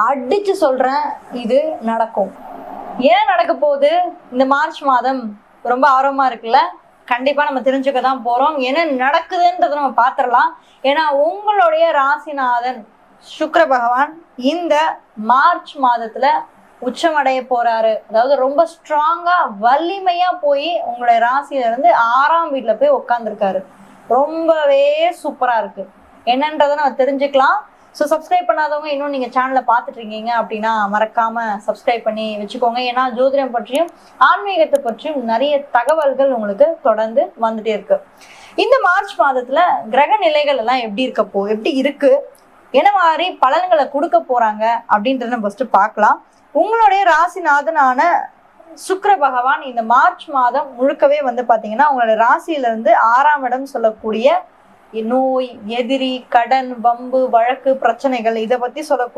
அடிச்சு சொல்றேன், இது நடக்கும். ஏன் நடக்க போகுது? இந்த மார்ச் மாதம் ரொம்ப ஆர்வமா இருக்குல்ல? கண்டிப்பா நம்ம தெரிஞ்சுக்க தான் போறோம். என்ன நடக்குதுன்றதை நம்ம பார்த்துடலாம். ஏன்னா உங்களுடைய ராசிநாதன் சுக்கிர பகவான் இந்த மார்ச் மாதத்துல உச்சமடைய போறாரு. அதாவது ரொம்ப ஸ்ட்ராங்கா வலிமையா போய் உங்களுடைய ராசியில இருந்து 6ஆம் வீட்டுல போய் உட்காந்துருக்காரு. ரொம்பவே சூப்பரா இருக்கு. என்னன்றதை நம்ம தெரிஞ்சுக்கலாம். ஸோ சப்ஸ்கிரைப் பண்ணாதவங்க இன்னும் நீங்கள் சேனலை பார்த்துட்டு இருக்கீங்க அப்படின்னா மறக்காம சப்ஸ்கிரைப் பண்ணி வச்சுக்கோங்க. ஏன்னா ஜோதிடம் பற்றியும் ஆன்மீகத்தை பற்றியும் நிறைய தகவல்கள் உங்களுக்கு தொடர்ந்து வந்துட்டே இருக்கு. இந்த மார்ச் மாதத்துல கிரக நிலைகள் எல்லாம் எப்படி இருக்கு, என்ன மாதிரி பலன்களை கொடுக்க போறாங்க அப்படின்றத நம்ம ஃபர்ஸ்ட் பார்க்கலாம். உங்களுடைய ராசிநாதனான சுக்கிர பகவான் இந்த மார்ச் மாதம் முழுக்கவே பாத்தீங்கன்னா உங்களுடைய ராசியில இருந்து 6ஆம் இடம் சொல்லக்கூடிய நோய், எதிரி, கடன், வம்பு, வழக்கு, பிரச்சனைகள் இதை பத்தி சொல்லக்கூடிய